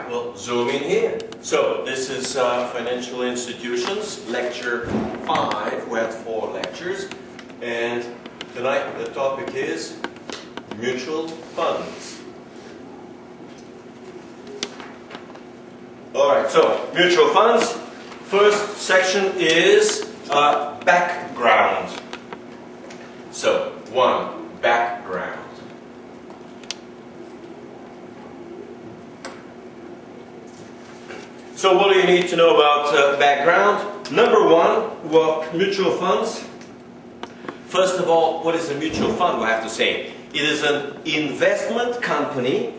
right, we'll zoom in here. So this is Financial Institutions, lecture 5. We had 4 lectures. And tonight the topic is mutual funds. Alright, so mutual funds. First section is background. So, 1, background. So what do you need to know about background? Number 1, well, mutual funds. First of all, what is a mutual fund? We have to say it is an investment company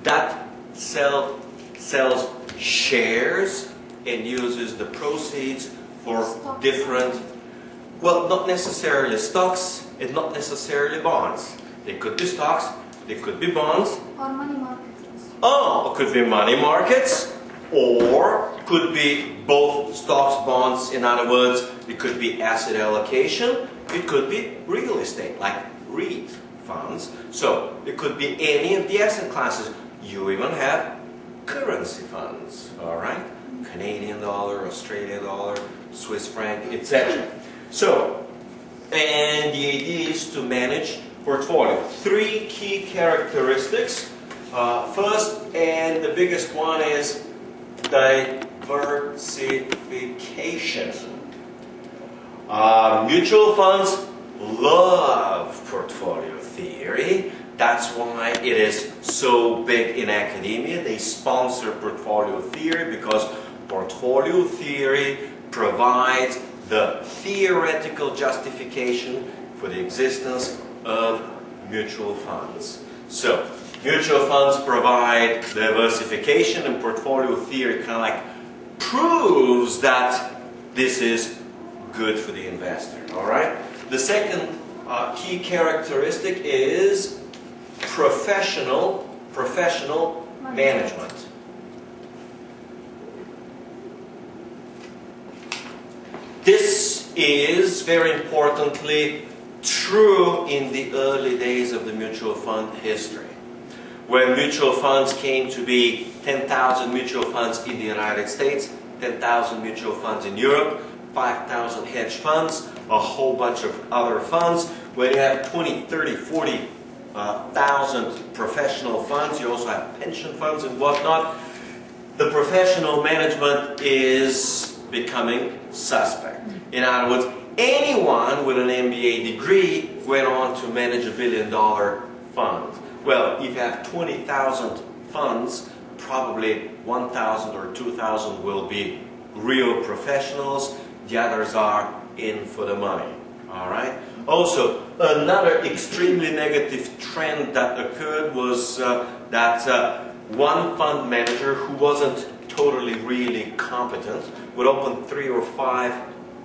that sells shares and uses the proceeds for different, well, not necessarily stocks and not necessarily bonds. They could be stocks, they could be bonds. Or money markets. Oh, it could be money markets, or could be both stocks, bonds. In other words, it could be asset allocation. It could be real estate, like REIT funds. So it could be any of the asset classes. You even have currency funds, all right? Canadian dollar, Australian dollar, Swiss franc, etc. So, and the idea is to manage portfolio. 3 key characteristics. First, and the biggest one, is diversification. Mutual funds love portfolio theory. That's why it is so big in academia. They sponsor portfolio theory because portfolio theory provides the theoretical justification for the existence of mutual funds. So, mutual funds provide diversification, and portfolio theory kind of like proves that this is good for the investor. All right. The second key characteristic is professional management. This is very importantly true in the early days of the mutual fund history. When mutual funds came to be 10,000 mutual funds in the United States, 10,000 mutual funds in Europe, 5,000 hedge funds, a whole bunch of other funds. When you have 20, 30, 40,000 professional funds, you also have pension funds and whatnot. The professional management is becoming suspect. In other words, anyone with an MBA degree went on to manage $1 billion fund. Well, if you have 20,000 funds, probably 1,000 or 2,000 will be real professionals. The others are in for the money. All right. Also, another extremely negative trend that occurred was that one fund manager who wasn't totally really competent would open 3 or 5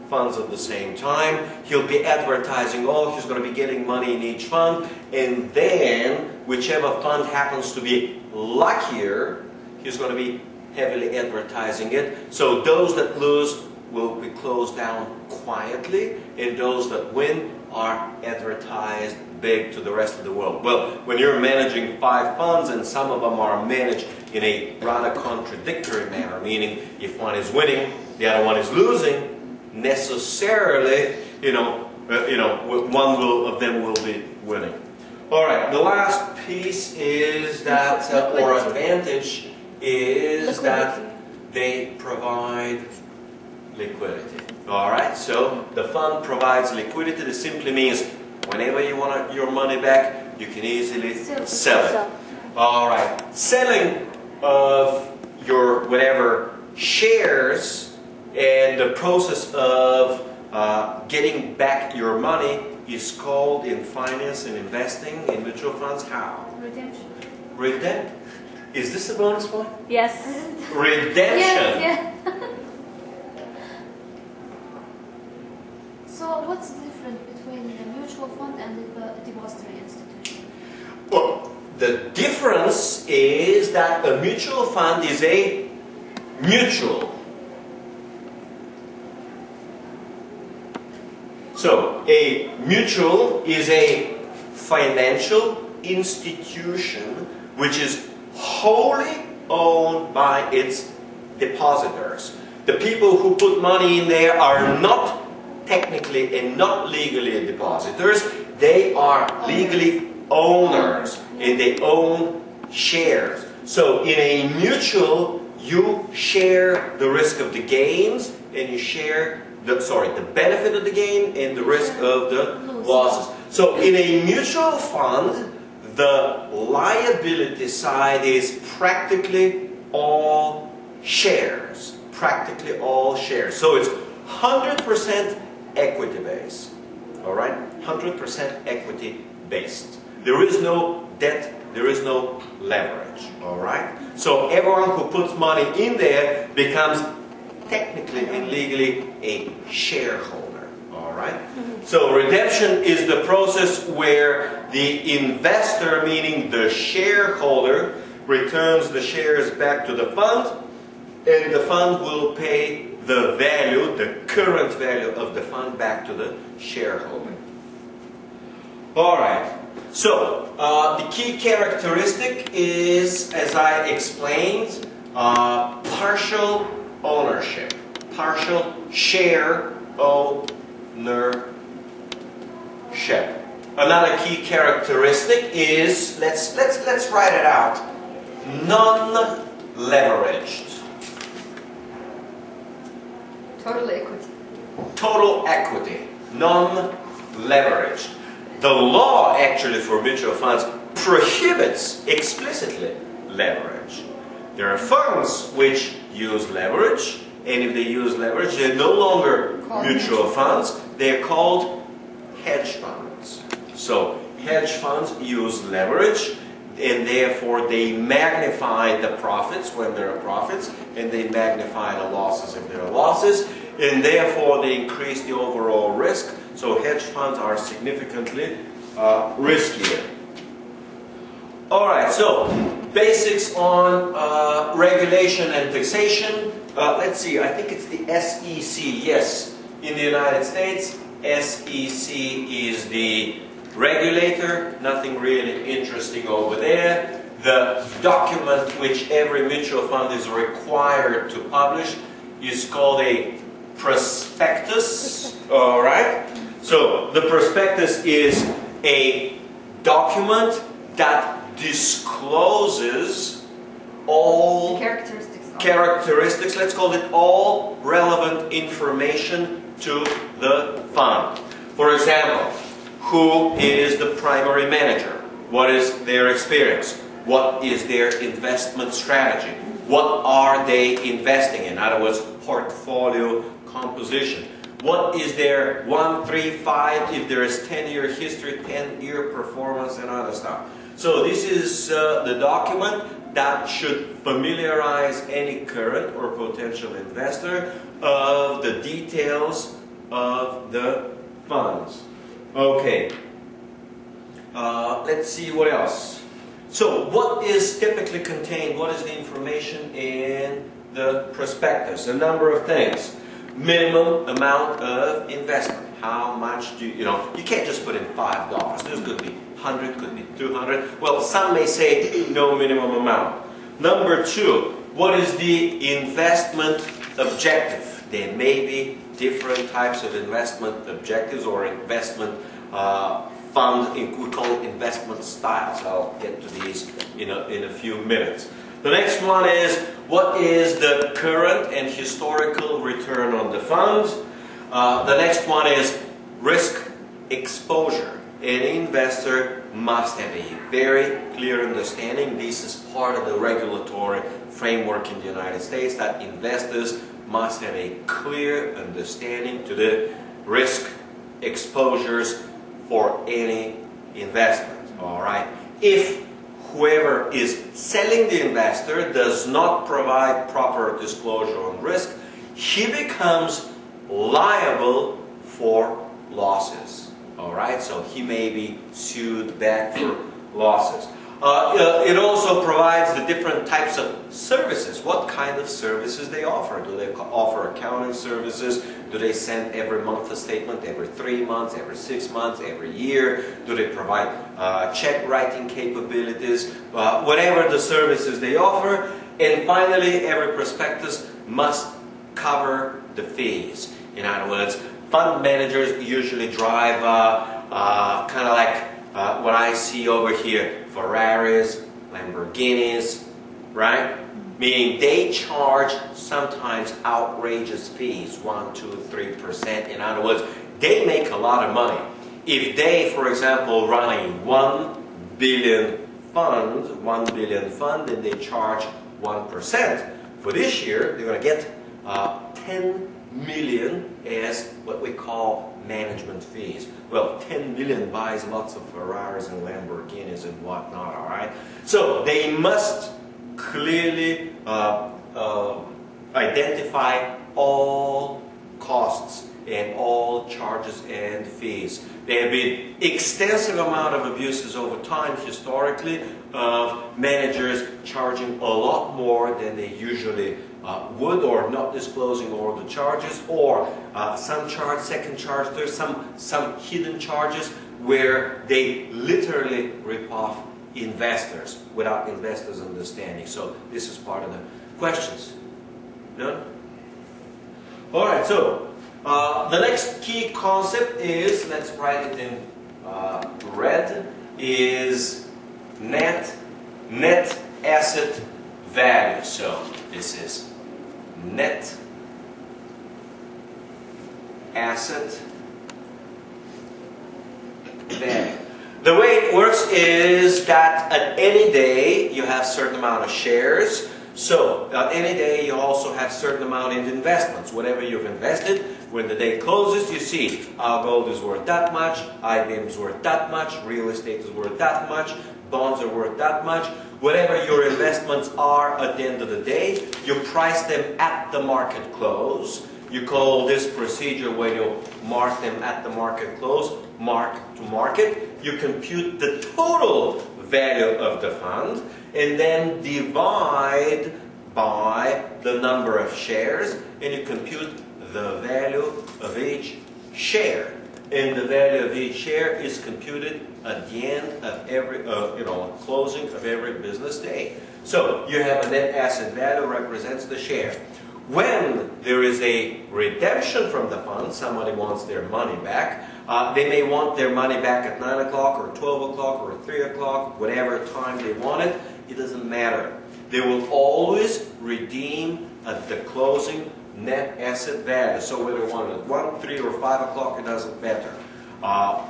funds at the same time. He'll be advertising, oh, he's going to be getting money in each fund, and then whichever fund happens to be luckier, he's going to be heavily advertising it. So those that lose will be closed down quietly, and those that win are advertised big to the rest of the world. Well, when you're managing 5 funds and some of them are managed in a rather contradictory manner, meaning if one is winning, the other one is losing, necessarily, one of them will be winning. All right, the last piece is that, or advantage, is that they provide liquidity. All right, so the fund provides liquidity. This simply means whenever you want your money back, you can easily sell it. All right, selling of your whatever shares and the process of getting back your money is called in finance and investing in mutual funds how? Redemption. Redemption. Is this a bonus point? Yes. Redemption. Yes, yeah. So what's the difference between the mutual fund and the depository institution? Well, the difference is that a mutual fund is a mutual. So, a mutual is a financial institution which is wholly owned by its depositors. The people who put money in there are not technically and not legally depositors. They are legally owners, and they own shares. So in a mutual, you share the risk of the gains, and you share the benefit of the gain and the risk of the losses. So in a mutual fund, the liability side is practically all shares. Practically all shares. So it's 100% equity based. All right? 100% equity based. There is no debt, there is no leverage. All right? So everyone who puts money in there becomes technically and legally a shareholder. All right? So redemption is the process where the investor, meaning the shareholder, returns the shares back to the fund, and the fund will pay the value, the current value of the fund back to the shareholder. All right. So the key characteristic is, as I explained, partial ownership, partial share ownership. Another key characteristic is, let's write it out, non-leveraged. Total equity. Total equity, non-leveraged. The law actually for mutual funds prohibits explicitly leverage. There are funds which use leverage, and if they use leverage, they're no longer mutual funds. They're called hedge funds. So hedge funds use leverage, and therefore they magnify the profits when there are profits, and they magnify the losses if there are losses, and therefore they increase the overall risk. So hedge funds are significantly riskier. Alright, so basics on regulation and taxation. Let's see, I think it's the SEC. Yes, in the United States, SEC is the regulator. Nothing really interesting over there. The document which every mutual fund is required to publish is called a prospectus. Alright? So the prospectus is a document that discloses all characteristics, let's call it all relevant information to the fund. For example, who is the primary manager? What is their experience? What is their investment strategy? What are they investing in? In other words, portfolio composition. What is their 1, 3, 5, if there is 10-year history, 10-year performance and other stuff. So this is the document that should familiarize any current or potential investor of the details of the funds. Okay, let's see what else. So what is typically contained, what is the information in the prospectus? A number of things. Minimum amount of investment. How much do you know, you can't just put in $5. This could be 100, could be 200. Well, some may say no minimum amount. Number 2, what is the investment objective? There may be different types of investment objectives or investment fund, we call it investment styles. I'll get to these in a few minutes. The next one is, what is the current and historical return on the funds? The next one is risk exposure. Any investor must have a very clear understanding. This is part of the regulatory framework in the United States, that investors must have a clear understanding to the risk exposures for any investment. All right. If whoever is selling the investor does not provide proper disclosure on risk, he becomes liable for losses. All right, so he may be sued back for losses. It also provides the different types of services. What kind of services they offer? Do they offer accounting services? Do they send every month a statement, every 3 months, every 6 months, every year? Do they provide check writing capabilities? Whatever the services they offer. And finally, every prospectus must cover the fees. In other words, fund managers usually drive kind of like what I see over here, Ferraris, Lamborghinis, right? Meaning they charge sometimes outrageous fees, 1, 2, 3%. In other words, they make a lot of money. If they, for example, run a 1 billion fund, then they charge 1%. For this year, they're going to get 10 million as what we call management fees. Well, 10 million buys lots of Ferraris and Lamborghinis and whatnot, all right? So they must clearly identify all costs and all charges and fees. There have been extensive amount of abuses over time historically of managers charging a lot more than they usually would, or not disclosing all the charges, or some charge, second charge. There's some hidden charges where they literally rip off investors without investors understanding. So this is part of the questions. None? All right, so the next key concept is, let's write it in red, is net asset value. So this is net asset value. The way it works is that at any day you have a certain amount of shares. So at any day you also have a certain amount of investments. Whatever you've invested, when the day closes, you see gold is worth that much, IBM is worth that much, real estate is worth that much, bonds are worth that much. Whatever your investments are at the end of the day, you price them at the market close. You call this procedure when you mark them at the market close, mark to market. You compute the total value of the fund and then divide by the number of shares, and you compute the value of each share. And the value of each share is computed at the end of every, closing of every business day. So you have a net asset value represents the share. When there is a redemption from the fund, somebody wants their money back. They may want their money back at 9 o'clock or 12 o'clock or 3 o'clock, whatever time they want it. It doesn't matter. They will always redeem at the closing net asset value. So whether you want it at 1, 3, or 5 o'clock, it doesn't matter.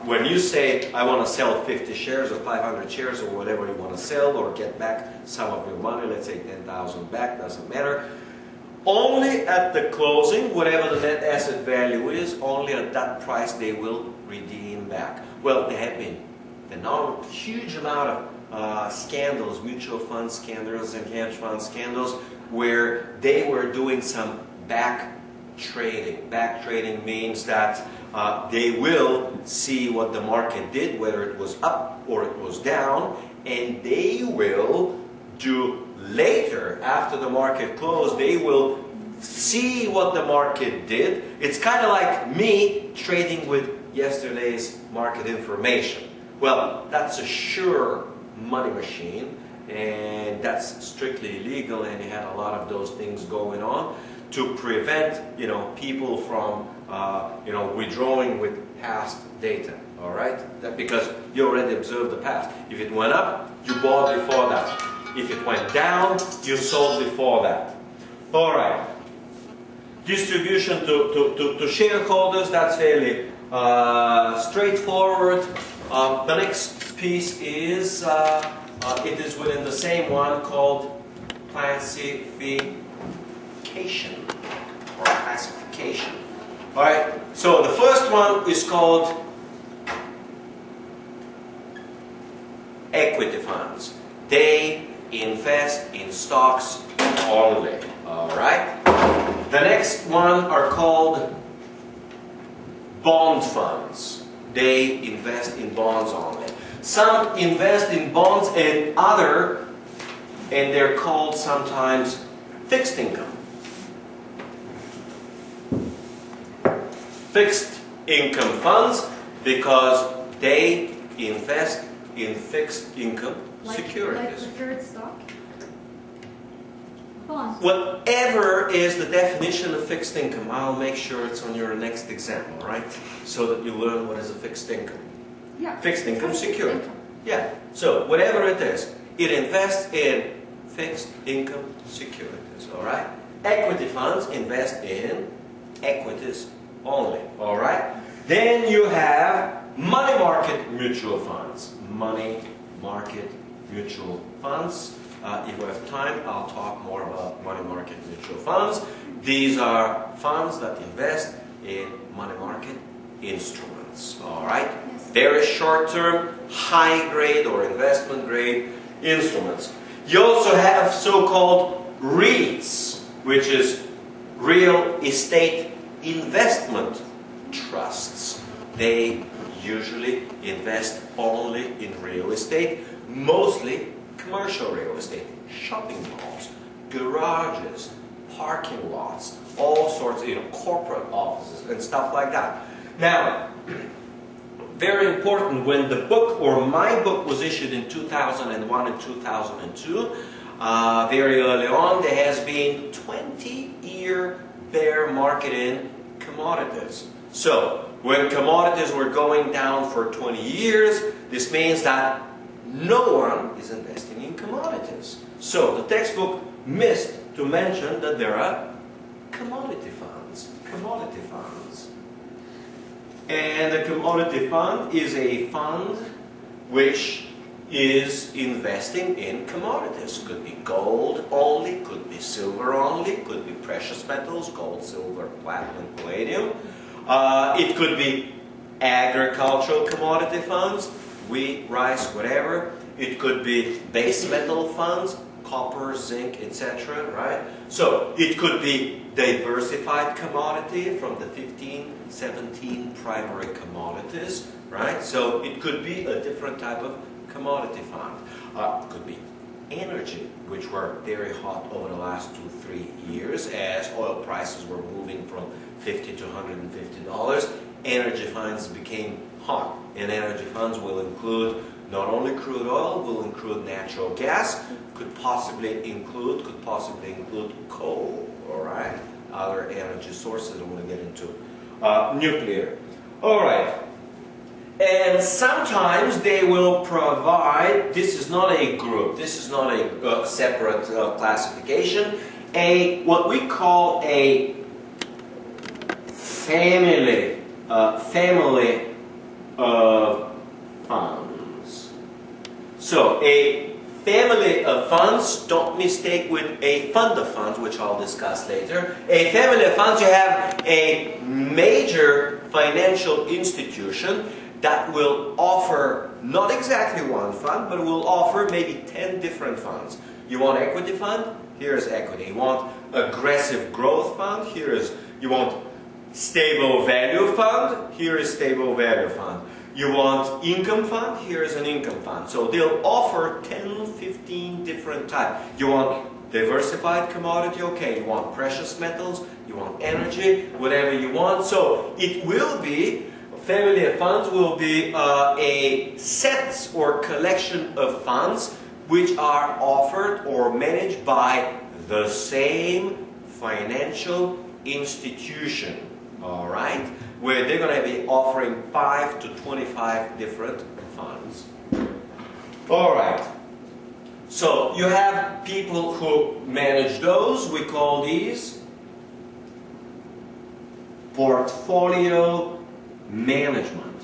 When you say, I want to sell 50 shares or 500 shares or whatever you want to sell, or get back some of your money, let's say 10,000 back, doesn't matter. Only at the closing, whatever the net asset value is, only at that price they will redeem back. Well, there have been a huge amount of scandals, mutual fund scandals and hedge fund scandals, where they were doing some back trading. Back trading means that they will see what the market did, whether it was up or it was down, and they will do later, after the market closed, they will see what the market did. It's kind of like me trading with yesterday's market information. Well, that's a sure money machine, and that's strictly illegal, and you had a lot of those things going on to prevent, people from, withdrawing with past data. All right? Because you already observed the past. If it went up, you bought before that. If it went down, you sold before that. All right. Distribution to shareholders, that's fairly straightforward. The next piece is, it is within the same one called classification or classification. All right. So the first one is called equity funds. They invest in stocks only. All right. The next one are called bond funds. They invest in bonds only. Some invest in bonds and other, and they're called sometimes fixed income. Fixed income funds because they invest in fixed income securities. Like preferred stock? Bonds. Whatever is the definition of fixed income, I'll make sure it's on your next exam, all right? So that you learn what is a fixed income. Yeah. Fixed income Fixed security. income. Yeah, so whatever it is, it invests in fixed income securities, all right? Equity funds invest in equities only, all right? Then you have money market mutual funds. Money market mutual funds. If we have time, I'll talk more about money market mutual funds. These are funds that invest in money market instruments, all right? Yes. Very short-term, high-grade or investment-grade instruments. You also have so-called REITs, which is real estate investment trusts. They usually invest only in real estate, mostly commercial real estate, shopping malls, garages, parking lots, all sorts of, corporate offices and stuff like that. Now, very important, when the book or my book was issued in 2001 and 2002, very early on, there has been 20-year bear market in commodities. So, when commodities were going down for 20 years, this means that no one is investing in commodities. So, the textbook missed to mention that there are commodity funds. Commodity funds. And a commodity fund is a fund which is investing in commodities. Could be gold only, could be silver only, could be precious metals, gold, silver, platinum, palladium. It could be agricultural commodity funds, wheat, rice, whatever. It could be base metal funds, copper, zinc, etc. Right? So it could be diversified commodity from the 15, 17 primary commodities. Right? So it could be a different type of commodity fund. It could be energy, which were very hot over the last 2-3 years as oil prices were moving from $50 to $150. Energy funds became hot, and energy funds will include not only crude oil, will include natural gas, could possibly include coal, all right? Other energy sources I want to get into. Nuclear. All right. And sometimes they will provide, this is not a group, this is not a separate classification, what we call a family of funds. So a family of funds, don't mistake with a fund of funds, which I'll discuss later. A family of funds, you have a major financial institution that will offer not exactly one fund, but will offer maybe 10 different funds. You want equity fund? Here's equity. You want aggressive growth fund? You want stable value fund? Here is stable value fund. You want income fund? Here is an income fund. So they'll offer 10, 15 different types. You want diversified commodity? Okay. You want precious metals? You want energy? Whatever you want. So it will be, family of funds will be a set or collection of funds which are offered or managed by the same financial institution. All right? Where they're going to be offering 5 to 25 different funds. All right. So you have people who manage those. We call these portfolio management.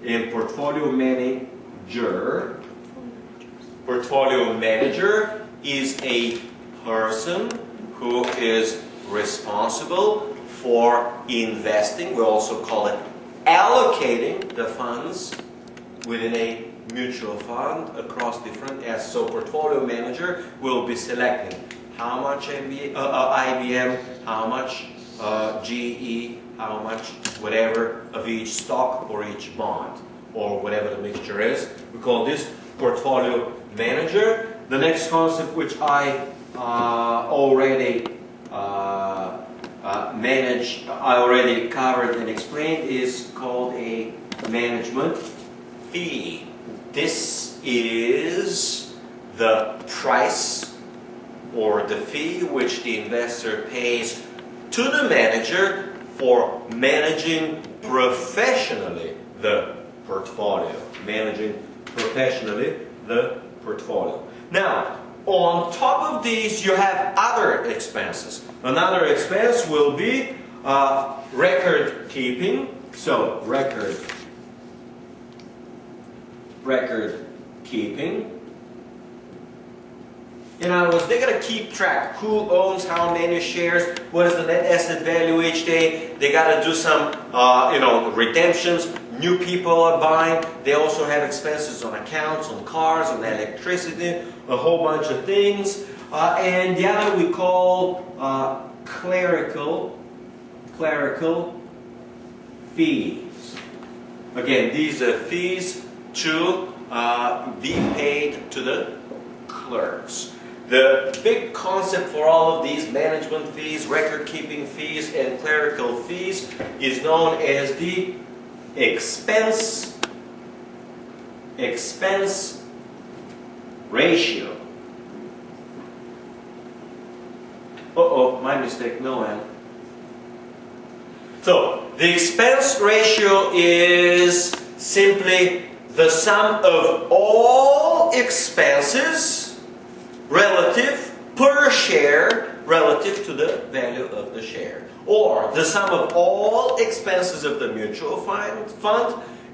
A portfolio manager is a person who is responsible for investing. We also call it allocating the funds within a mutual fund across different assets. So portfolio manager will be selecting how much IBM, how much GE, how much whatever of each stock or each bond. or whatever the mixture is. We call this portfolio manager. The next concept, which I already covered and explained, is called a management fee. This is the price or the fee which the investor pays to the manager for managing professionally the portfolio. Managing professionally the portfolio. Now, on top of these, you have other expenses. Another expense will be record keeping. So, record keeping. In other words, they're going to keep track who owns how many shares, what is the net asset value each day. They got to do some, redemptions. New people are buying. They also have expenses on accounts, on cars, on electricity, a whole bunch of things. And the other we call clerical fees. Again, these are fees to be paid to the clerks. The big concept for all of these management fees, record-keeping fees, and clerical fees is known as the expense ratio. Uh-oh, my mistake, no end. So, the expense ratio is simply the sum of all expenses relative per share relative to the value of the share. Or the sum of all expenses of the mutual fund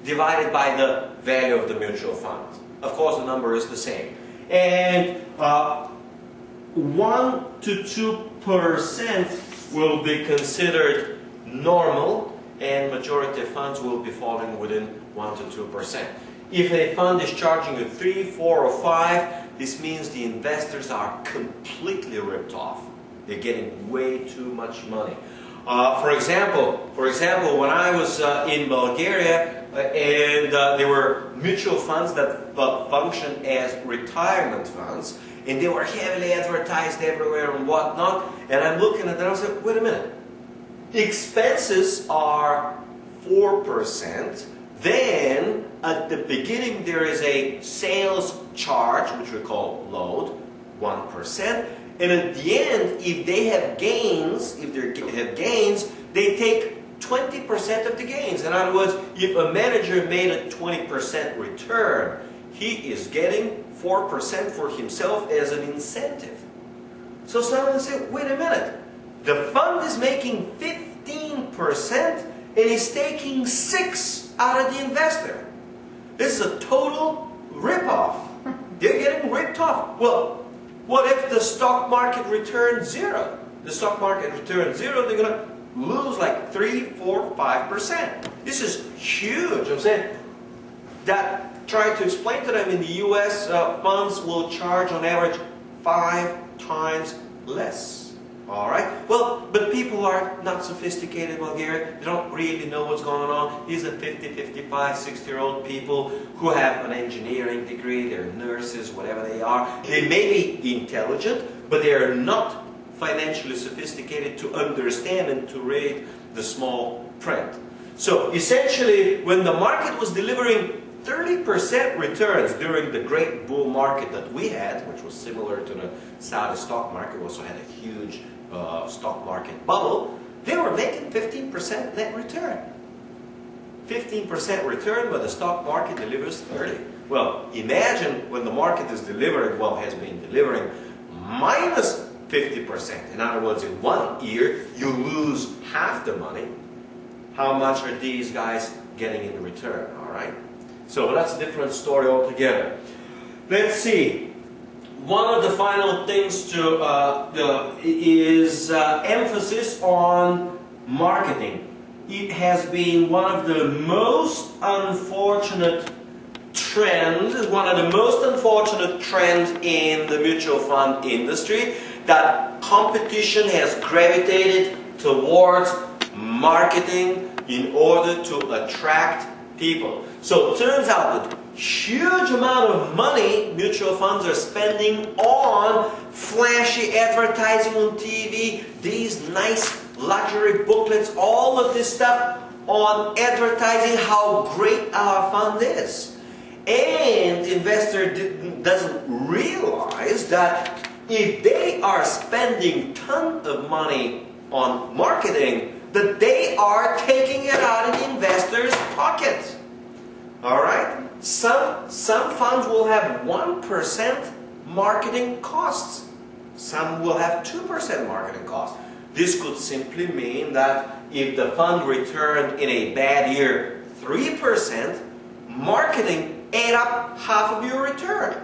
divided by the value of the mutual fund. Of course, the number is the same. And 1 to 2% will be considered normal, and majority of funds will be falling within 1 to 2%. If a fund is charging you 3, 4, or 5, this means the investors are completely ripped off. They're getting way too much money. For example, when I was in Bulgaria, and there were mutual funds that function as retirement funds, and they were heavily advertised everywhere and whatnot, and I'm looking at them and I said, wait a minute, expenses are 4%, then at the beginning there is a sales charge, which we call load, 1%, and at the end, if they have gains, they take 20% of the gains. In other words, if a manager made a 20% return, he is getting 4% for himself as an incentive. So someone said, wait a minute, the fund is making 15% and is taking 6 out of the investor. This is a total rip-off. They're getting ripped off. Well, what if the stock market returns 0? The stock market returns 0, they're going to lose like 3, 4, 5%. This is huge. I'm saying that trying to explain to them in the US, funds will charge on average 5 times less. Alright? Well, but people are not sophisticated in Bulgaria. They don't really know what's going on. These are 50, 55, 60-year-old people who have an engineering degree. They're nurses, whatever they are. They may be intelligent, but they are not financially sophisticated to understand and to read the small print. So, essentially, when the market was delivering 30% returns during the great bull market that we had, which was similar to the Saudi stock market, also had a huge stock market bubble, they were making 15% net return. 15% return, but the stock market delivers 30. Well, imagine when the market is delivering, has been delivering minus 50%. In other words, in 1 year, you lose half the money. How much are these guys getting in return, all right? So that's a different story altogether. Let's see. One of the final things is emphasis on marketing. It has been one of the most unfortunate trends, in the mutual fund industry, that competition has gravitated towards marketing in order to attract people. So it turns out that huge amount of money mutual funds are spending on flashy advertising on TV, these nice luxury booklets, all of this stuff on advertising how great our fund is. And investor doesn't realize that if they are spending tons of money on marketing, that they are taking it out of the investor's pocket. Alright? Some funds will have 1% marketing costs. Some will have 2% marketing costs. This could simply mean that if the fund returned in a bad year 3%, marketing ate up half of your return.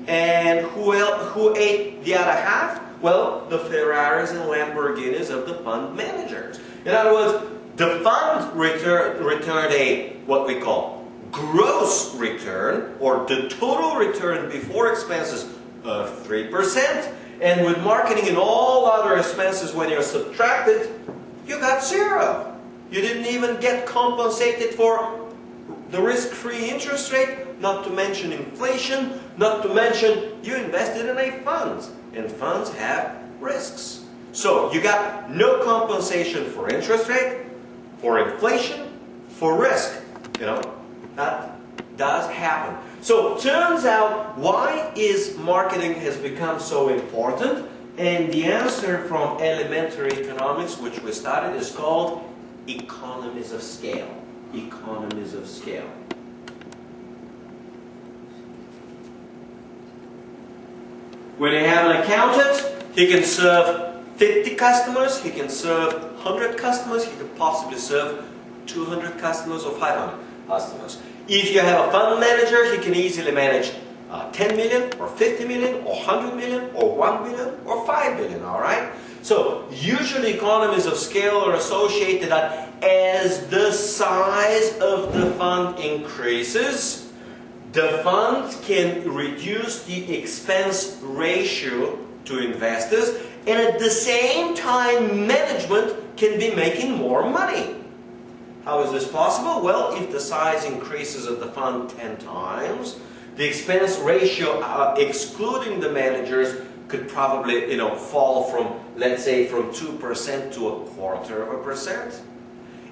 And who ate the other half? Well, the Ferraris and Lamborghinis of the fund managers. In other words, the fund returned a, what we call, gross return, or the total return before expenses of 3%. And with marketing and all other expenses, when you're subtracted, you got 0. You didn't even get compensated for the risk-free interest rate, not to mention inflation, not to mention you invested in a fund. And funds have risks. So you got no compensation for interest rate, for inflation, for risk. You know, that does happen. So turns out, why is marketing has become so important? And the answer from elementary economics, which we studied, is called economies of scale. Economies of scale. When you have an accountant, he can serve 50 customers, he can serve 100 customers, he could possibly serve 200 customers or 500 customers. If you have a fund manager, he can easily manage 10 million or 50 million or 100 million or 1 billion or 5 billion, alright? So usually economies of scale are associated that as the size of the fund increases, the fund can reduce the expense ratio to investors, and at the same time management can be making more money. How is this possible? Well, if the size increases of the fund 10 times, the expense ratio, excluding the managers, could probably, fall from, let's say, from 2% to 1/4%.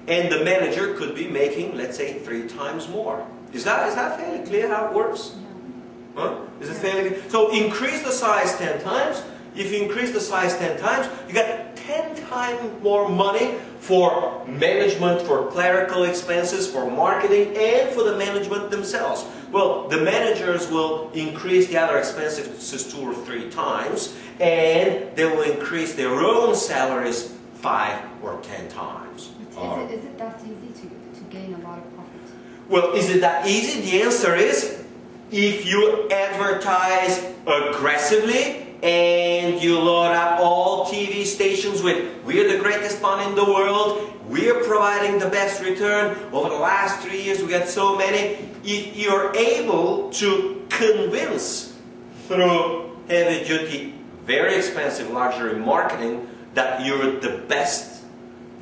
And the manager could be making, let's say, 3 times more. Is that fairly clear how it works? Yeah. Huh? Is it fairly clear? So increase the size 10 times. If you increase the size 10 times, you got 10 times more money for management, for clerical expenses, for marketing, and for the management themselves. Well, the managers will increase the other expenses 2 or 3 times, and they will increase their own salaries 5 or 10 times. Is it that easy to gain a lot of profit? Well, is it that easy? The answer is, if you advertise aggressively and you load up all TV stations with, we're the greatest fund in the world, we're providing the best return, over the last 3 years we got so many. If you're able to convince through heavy duty, very expensive luxury marketing that you're the best,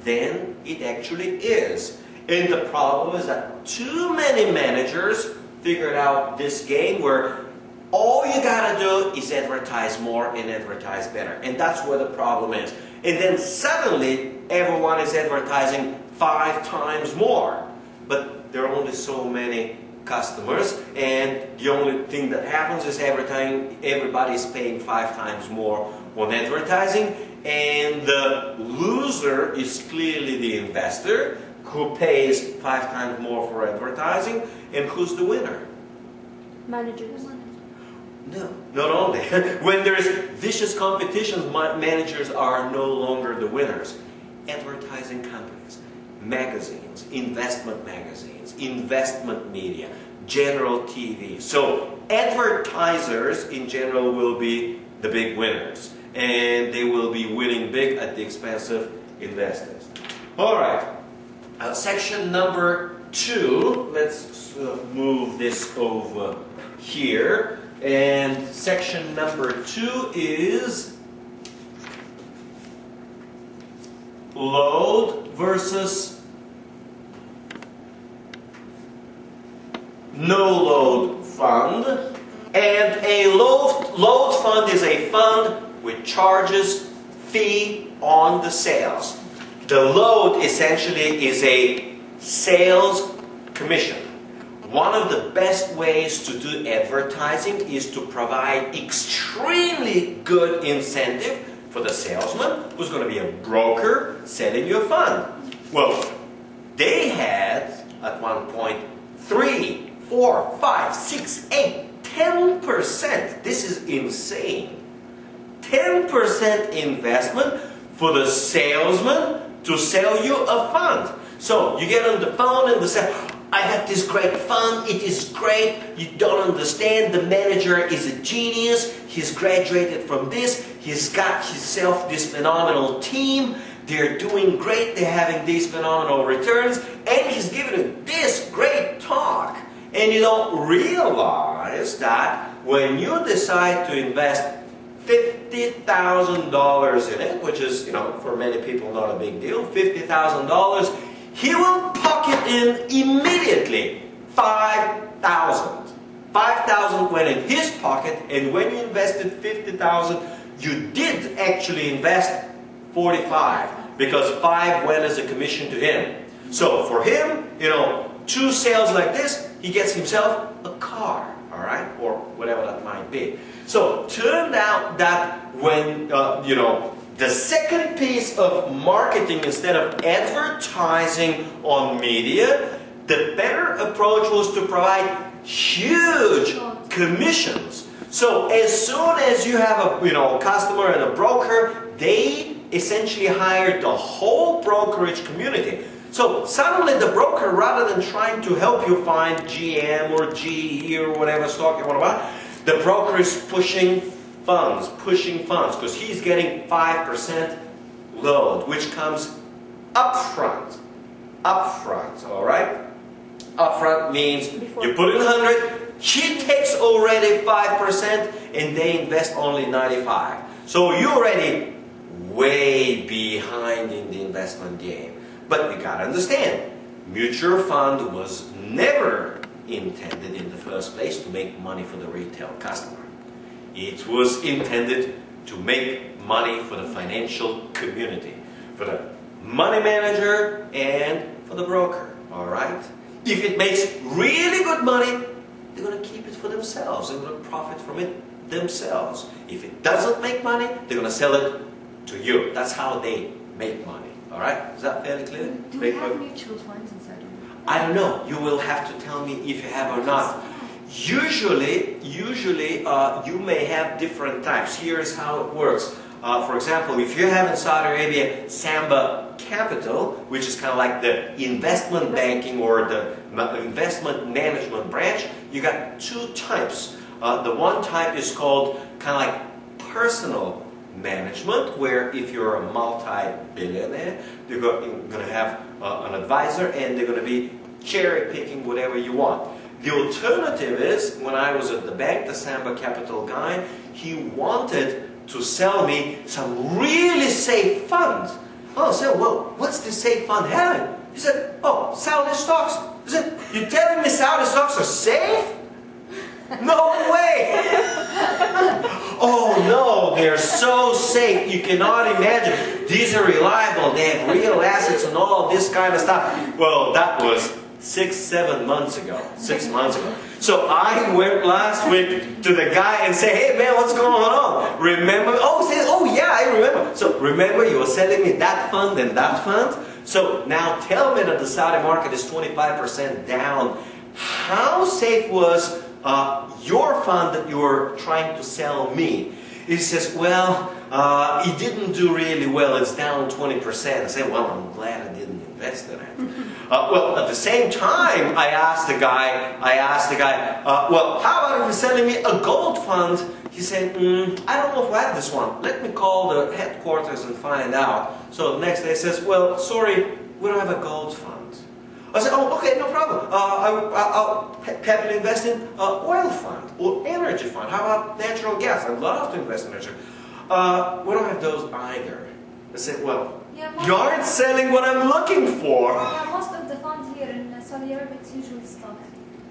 then it actually is. And the problem is that too many managers figured out this game where all you gotta do is advertise more and advertise better. And that's where the problem is. And then suddenly everyone is advertising 5 times more. But there are only so many customers, and the only thing that happens is everybody's paying 5 times more on advertising, and the loser is clearly the investor, who pays 5 times more for advertising. And who's the winner? Managers. No, not only. When there is vicious competition, managers are no longer the winners. Advertising companies, magazines, investment media, general TV. So advertisers in general will be the big winners, and they will be winning big at the expense of investors. All right, section number 2. Let's move this over here. And section number 2 is load versus no-load fund, and a load fund is a fund which charges fee on the sales. The load essentially is a sales commission. One of the best ways to do advertising is to provide extremely good incentive for the salesman, who's going to be a broker selling your fund. Well, they had at one point 3, 4, 5, 6, 8, 10%. This is insane. 10% investment for the salesman to sell you a fund. So you get on the phone and they say, I have this great fund, it is great, you don't understand, the manager is a genius, he's graduated from this, he's got himself this phenomenal team, they're doing great, they're having these phenomenal returns, and he's giving this great talk. And you don't realize that when you decide to invest $50,000 in it, which is, for many people not a big deal, $50,000, he will pocket in immediately $5,000. $5,000 went in his pocket, and when you invested $50,000, you did actually invest $45,000 because $5,000 went as a commission to him. So for him, 2 sales like this, he gets himself a car, all right, or whatever that might be. So turned out that when the second piece of marketing, instead of advertising on media, the better approach was to provide huge commissions. So as soon as you have a customer and a broker, they essentially hired the whole brokerage community. So suddenly the broker, rather than trying to help you find GM or GE or whatever stock you want to buy, the broker is pushing funds, because he's getting 5% load, which comes upfront. All right? Upfront means you put in 100, he takes already 5%, and they invest only 95. So you're already way behind in the investment game. But you gotta understand, mutual fund was never intended in the first place to make money for the retail customer. It was intended to make money for the financial community, for the money manager and for the broker, all right? If it makes really good money, they're going to keep it for themselves. They're going to profit from it themselves. If it doesn't make money, they're going to sell it to you. That's how they make money, all right? Is that fairly clear? Do we have mutual funds inside of it? I don't know. You will have to tell me if you have or not. Usually, you may have different types. Here's how it works. For example, if you have in Saudi Arabia Samba Capital, which is kind of like the investment banking or the investment management branch, you got 2 types. The one type is called kind of like personal management, where if you're a multi-billionaire, you're going to have an advisor and they're going to be cherry-picking whatever you want. The alternative is, when I was at the bank, the Samba Capital guy, he wanted to sell me some really safe funds. Oh, I said, well, what's this safe fund having? He said, oh, Saudi stocks. I said, you're telling me Saudi stocks are safe? No way! Oh no, they're so safe, you cannot imagine. These are reliable, they have real assets and all this kind of stuff. Well, that was 6 months ago. So I went last week to the guy and said, hey man, what's going on? Remember? Oh yeah, I remember. So remember you were selling me that fund and that fund? So now tell me that the Saudi market is 25% down. How safe was your fund that you were trying to sell me? He says, well, it didn't do really well, it's down 20%. I said, well, I'm glad I didn't invest in it. Well, at the same time, I asked the guy, well, how about if you're selling me a gold fund? He said, I don't know if I have this one. Let me call the headquarters and find out. So the next day he says, well, sorry, we don't have a gold fund. I said, oh, okay, no problem. I'll happily invest in oil fund or energy fund. How about natural gas? I'd love to invest in energy. We don't have those either. I said, well, you aren't selling what I'm looking for. Yeah, most of the funds here in Saudi Arabia, it's usually stocks.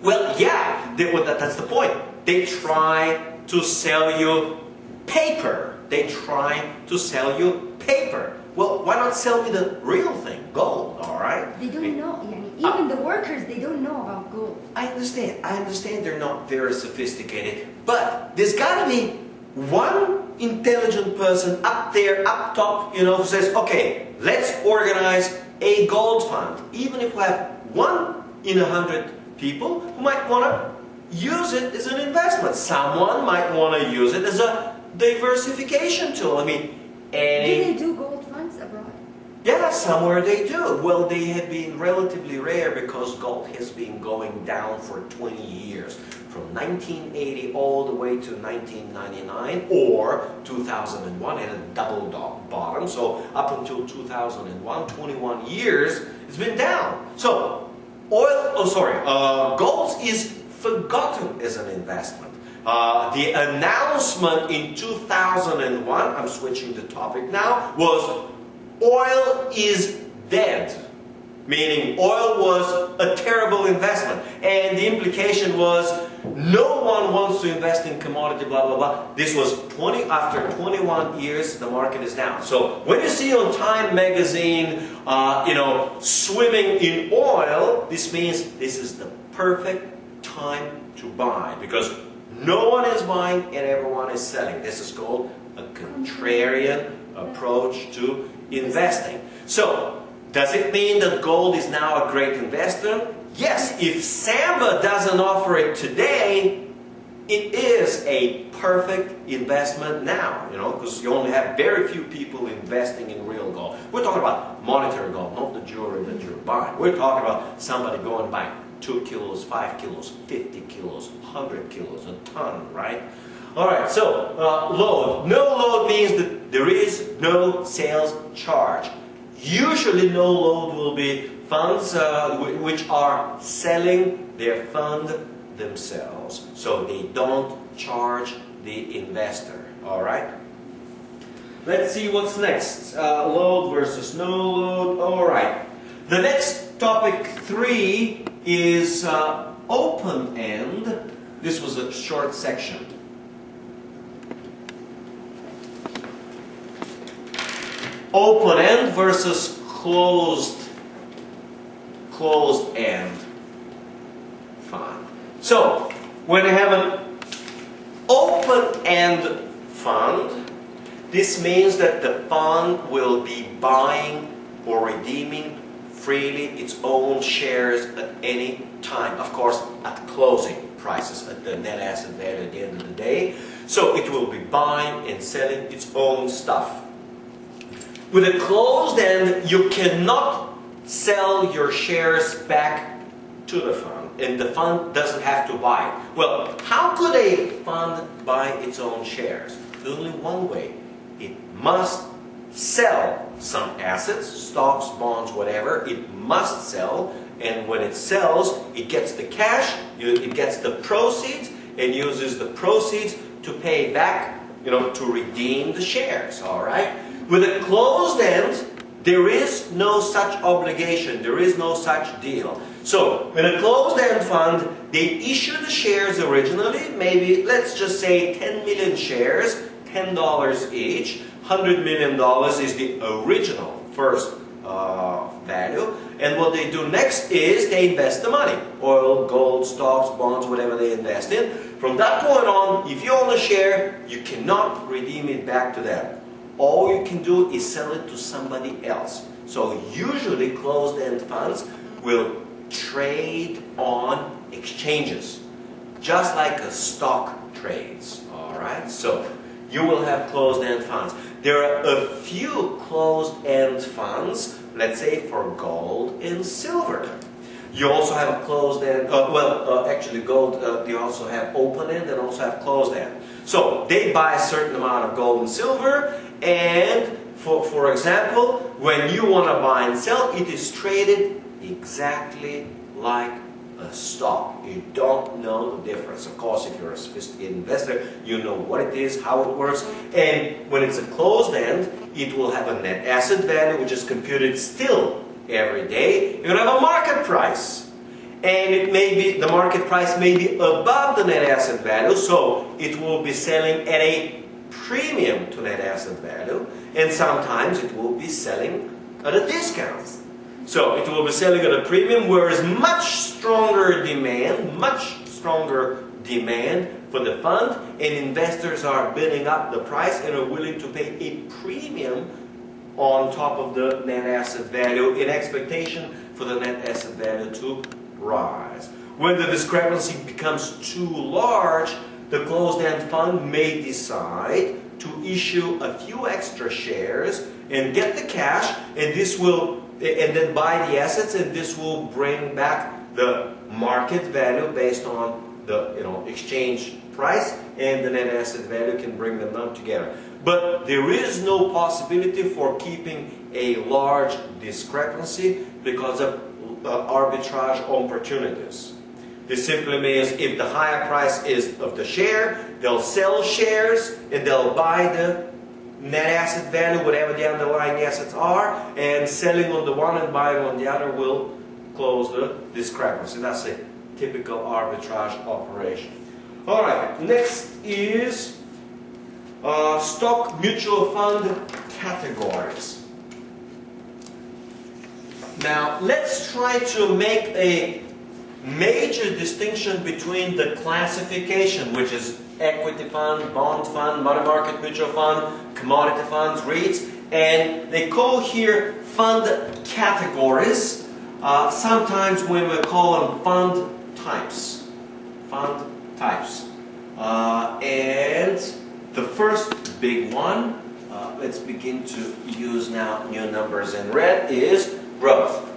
Well, yeah, that's the point. They try to sell you paper. They try to sell you paper. Well, why not sell me the real thing, gold, all right? They don't know. Even the workers, they don't know about gold. I understand they're not very sophisticated, but there's got to be one intelligent person up there, up top, who says, okay, let's organize a gold fund. Even if we have 1 in 100 people who might want to use it as an investment. Someone might want to use it as a diversification tool. I mean, Do they do gold funds abroad? yeah, somewhere they do. Well, they have been relatively rare because gold has been going down for 20 years. From 1980 all the way to 1999 or 2001 at a double bottom. So up until 2001, 21 years, it's been down. So gold is forgotten as an investment. The announcement in 2001, I'm switching the topic now, was oil is dead. Meaning oil was a terrible investment. And the implication was no one wants to invest in commodity, blah, blah, blah. This was after 21 years, the market is down. So when you see on Time magazine, swimming in oil, this means this is the perfect time to buy. Because no one is buying and everyone is selling. This is called a contrarian approach to investing. So, does it mean that gold is now a great investor? Yes, if Samba doesn't offer it today, it is a perfect investment now, because you only have very few people investing in real gold. We're talking about monetary gold, not the jewelry that you're buying. We're talking about somebody going by 2 kilos, 5 kilos, 50 kilos, 100 kilos, a ton, right? All right, so load. No load means that there is no sales charge. Usually no load will be funds which are selling their fund themselves. So they don't charge the investor. All right? Let's see what's next. Load versus no load. All right. The next topic 3 is open end. This was a short section. Open end versus closed end fund. So, when you have an open end fund, this means that the fund will be buying or redeeming freely its own shares at any time. Of course, at closing prices, at the net asset value at the end of the day. So it will be buying and selling its own stuff. With a closed end, you cannot sell your shares back to the fund, and the fund doesn't have to buy it. Well, how could a fund buy its own shares? There's only one way. It must sell some assets, stocks, bonds, whatever. It must sell, and when it sells, it gets the cash, it gets the proceeds, and uses the proceeds to pay back, to redeem the shares, all right? With a closed end, there is no such obligation, there is no such deal. So, in a closed-end fund, they issue the shares originally, maybe, let's just say 10 million shares, $10 each. $100 million is the original first value. And what they do next is they invest the money. Oil, gold, stocks, bonds, whatever they invest in. From that point on, if you own a share, you cannot redeem it back to them. All you can do is sell it to somebody else. So usually closed-end funds will trade on exchanges, just like a stock trades. All right, so you will have closed-end funds. There are a few closed-end funds, let's say for gold and silver. You also have a closed-end. Actually, gold. You also have open-end and also have closed-end. So they buy a certain amount of gold and silver, and for example, when you want to buy and sell, it is traded exactly like a stock. You don't know the difference. Of course, if you're a sophisticated investor, you know what it is, how it works, and when it's a closed end, it will have a net asset value, which is computed still every day. You're going to have a market price. and it may be, the market price may be above the net asset value, so it will be selling at a premium to net asset value, and sometimes it will be selling at a discount. So it will be selling at a premium, whereas much stronger demand for the fund, and investors are bidding up the price and are willing to pay a premium on top of the net asset value in expectation for the net asset value to rise. When the discrepancy becomes too large, the closed-end fund may decide to issue a few extra shares and get the cash, and then buy the assets, and this will bring back the market value based on the exchange price, and the net asset value can bring them down together. But there is no possibility for keeping a large discrepancy because of arbitrage opportunities. This simply means if the higher price is of the share, they'll sell shares and they'll buy the net asset value, whatever the underlying assets are, and selling on the one and buying on the other will close the discrepancy. That's a typical arbitrage operation. Alright, next is stock mutual fund categories. Now, let's try to make a major distinction between the classification, which is equity fund, bond fund, money market mutual fund, commodity funds, REITs, and they call here fund categories. Sometimes we will call them fund types. Fund types. And the first big one, let's begin to use now new numbers in red, is growth.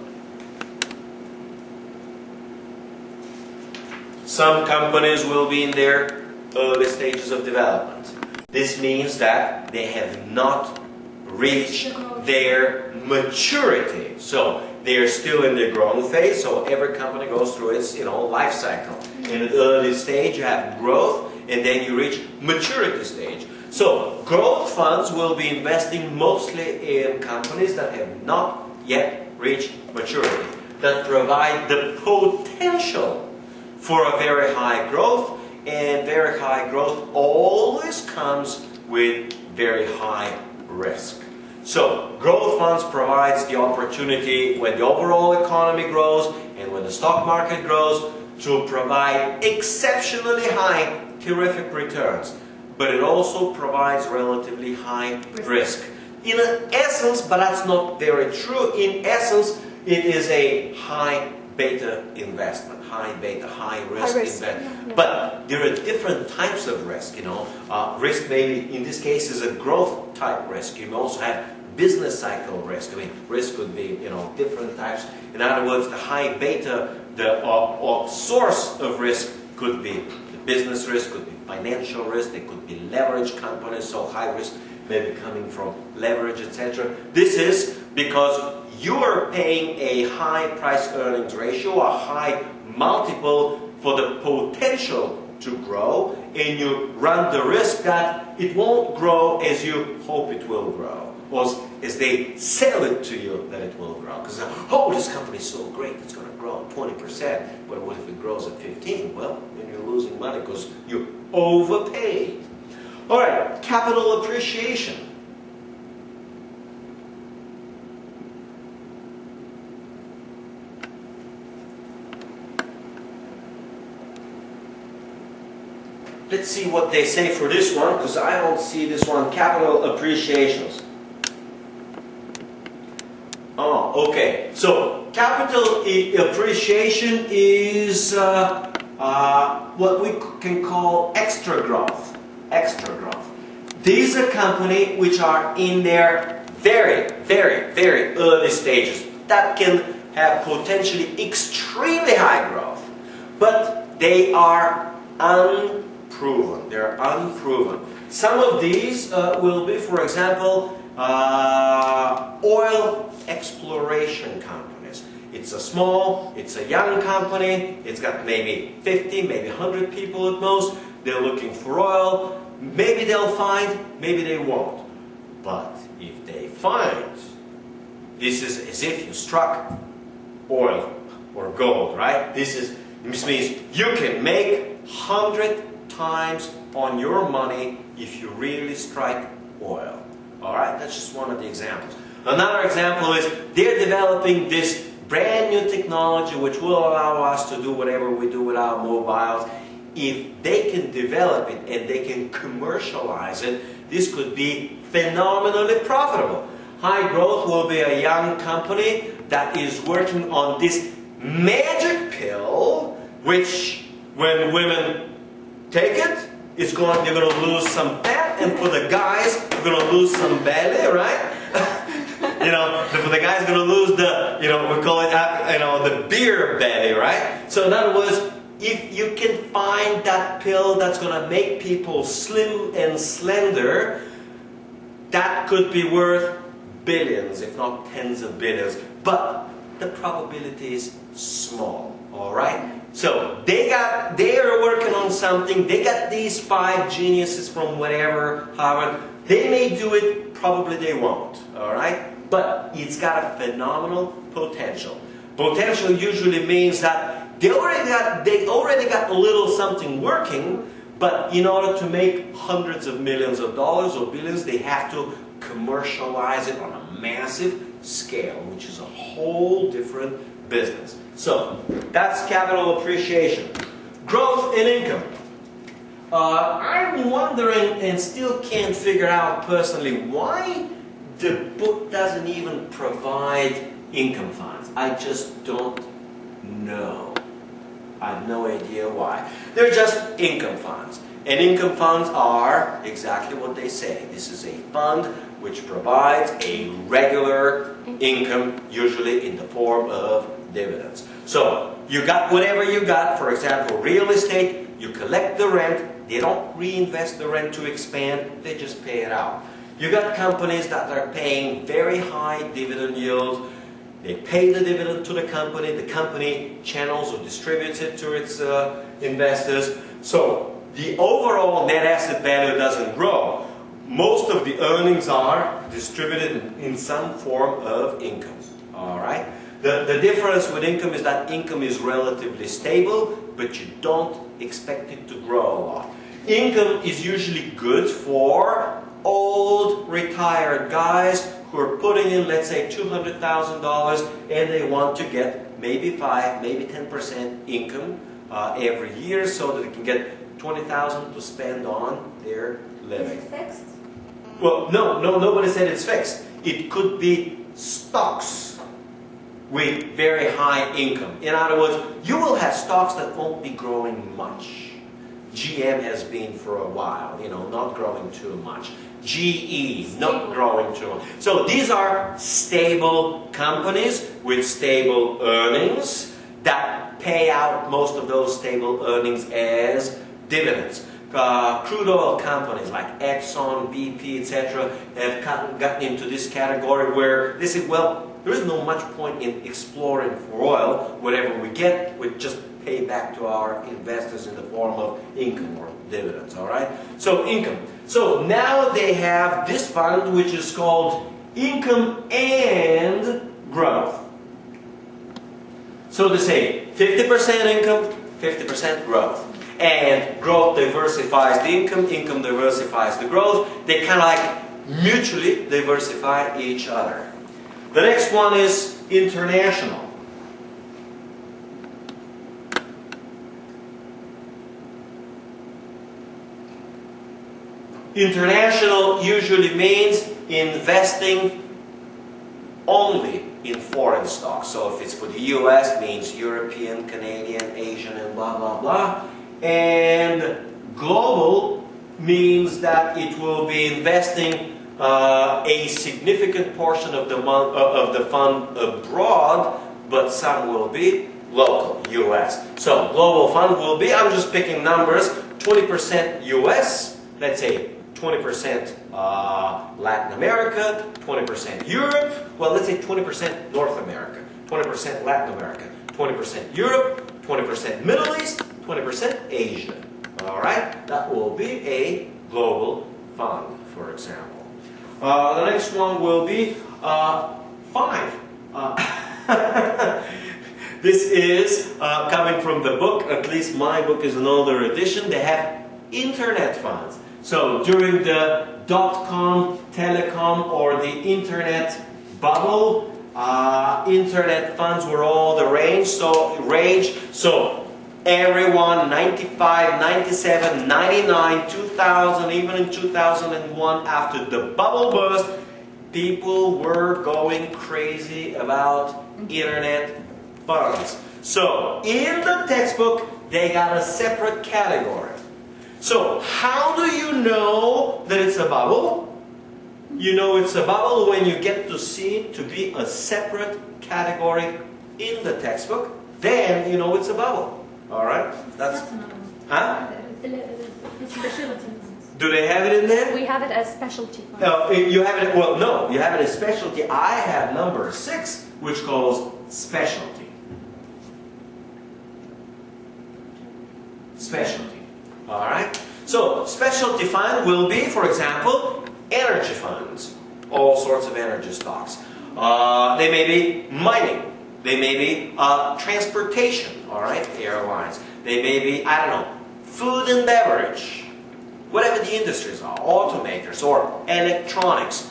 Some companies will be in their early stages of development. This means that they have not reached their maturity. So they are still in the growth phase, so every company goes through its life cycle. In an early stage you have growth, and then you reach maturity stage. So growth funds will be investing mostly in companies that have not yet reached maturity, that provide the potential for a very high growth, and very high growth always comes with very high risk. So growth funds provides the opportunity when the overall economy grows and when the stock market grows to provide exceptionally high, terrific returns. But it also provides relatively high risk. In essence, but that's not very true, in essence it is a high beta investment, high beta, high risk investment. Yeah. But there are different types of risk, risk maybe in this case is a growth type risk. You may also have business cycle risk. I mean, risk could be, different types. In other words, the high beta, the source of risk could be the business risk, could be financial risk, they could be leverage companies, so high risk may be coming from leverage, etc. This is because you are paying a high price-earnings ratio, a high multiple for the potential to grow, and you run the risk that it won't grow as you hope it will grow, or as they sell it to you that it will grow. Because, this company is so great, it's going to grow 20%, but what if it grows at 15%? Well, then you're losing money because you overpaid. All right, capital appreciation. Let's see what they say for this one, because I don't see this one. Capital appreciations. Oh, okay. So capital appreciation is what we can call extra growth. Extra growth. These are companies which are in their very, very, very early stages that can have potentially extremely high growth, but they are unproven. They're unproven. Some of these will be, for example, oil exploration companies. It's a young company. It's got maybe 50, maybe 100 people at most. They're looking for oil. Maybe they'll find, maybe they won't. But if they find, this is as if you struck oil or gold, right? This means you can make 100 times on your money if you really strike oil. All right, that's just one of the examples. Another example is they're developing this brand new technology which will allow us to do whatever we do with our mobiles. If they can develop it and they can commercialize it, this could be phenomenally profitable. High Growth will be a young company that is working on this magic pill, which when women take it, you're going to lose some fat, and for the guys, you're going to lose some belly, right? For the guys, going to lose the, we call it, the beer belly, right? So in other words, if you can find that pill that's going to make people slim and slender, that could be worth billions, if not tens of billions. But the probability is small, all right? So they are working on something. They got these 5 geniuses from whatever, Harvard. They may do it, probably they won't, all right? But it's got a phenomenal potential. Potential usually means that they already got a little something working, but in order to make hundreds of millions of dollars or billions, they have to commercialize it on a massive scale, which is a whole different business. So that's capital appreciation. Growth in income. I'm wondering and still can't figure out personally why the book doesn't even provide income funds. I just don't know. I have no idea why. They're just income funds. And income funds are exactly what they say. This is a fund which provides a regular income, usually in the form of dividends. So you got whatever you got. For example, real estate, you collect the rent. They don't reinvest the rent to expand. They just pay it out. You got companies that are paying very high dividend yields. They pay the dividend to the company channels or distributes it to its investors. So the overall net asset value doesn't grow. Most of the earnings are distributed in some form of income. All right? The difference with income is that income is relatively stable, but you don't expect it to grow a lot. Income is usually good for old retired guys who are putting in, let's say, $200,000 and they want to get maybe 5, maybe 10% income every year so that they can get $20,000 to spend on their living. Is it fixed? Well, no, nobody said it's fixed. It could be stocks with very high income. In other words, you will have stocks that won't be growing much. GM has been for a while, not growing too much. GE, not growing too much. So these are stable companies with stable earnings that pay out most of those stable earnings as dividends. Crude oil companies like Exxon, BP, etc. have gotten into this category where they say, well, there is no much point in exploring for oil. Whatever we get, we just pay back to our investors in the form of income or dividends, all right? So income. So now they have this fund which is called Income and Growth. So they say 50% income, 50% growth. And growth diversifies the income diversifies the growth. They kind of like mutually diversify each other. The next one is international. International usually means investing only in foreign stocks. So if it's for the US, it means European, Canadian, Asian, and blah, blah, blah. And global means that it will be investing a significant portion of the fund abroad, but some will be local, US. So global fund will be, I'm just picking numbers, 20% US, let's say 20% Latin America, 20% Europe, well, let's say 20% North America, 20% Latin America, 20% Europe, 20% Middle East, 20% Asia. All right? That will be a global fund, for example. The next one will be 5. This is coming from the book, at least my book is an older edition. They have internet funds. So during the dot-com, telecom, or the internet bubble, internet funds were all the rage. So everyone, 95, 97, 99, 2000, even in 2001, after the bubble burst, people were going crazy about internet funds. So in the textbook, they got a separate category. So how do you know that it's a bubble? You know it's a bubble when you get to see it to be a separate category in the textbook. Then you know it's a bubble. All right? That's huh? Do they have it in there? We have it as specialty funds. No, you have it. Well, no, you have it as specialty. I have number 6, which calls specialty. Specialty. All right. So specialty fund will be, for example, energy funds. All sorts of energy stocks. They may be mining. They may be transportation. All right, airlines. They may be, I don't know, food and beverage. Whatever the industries are, automakers or electronics.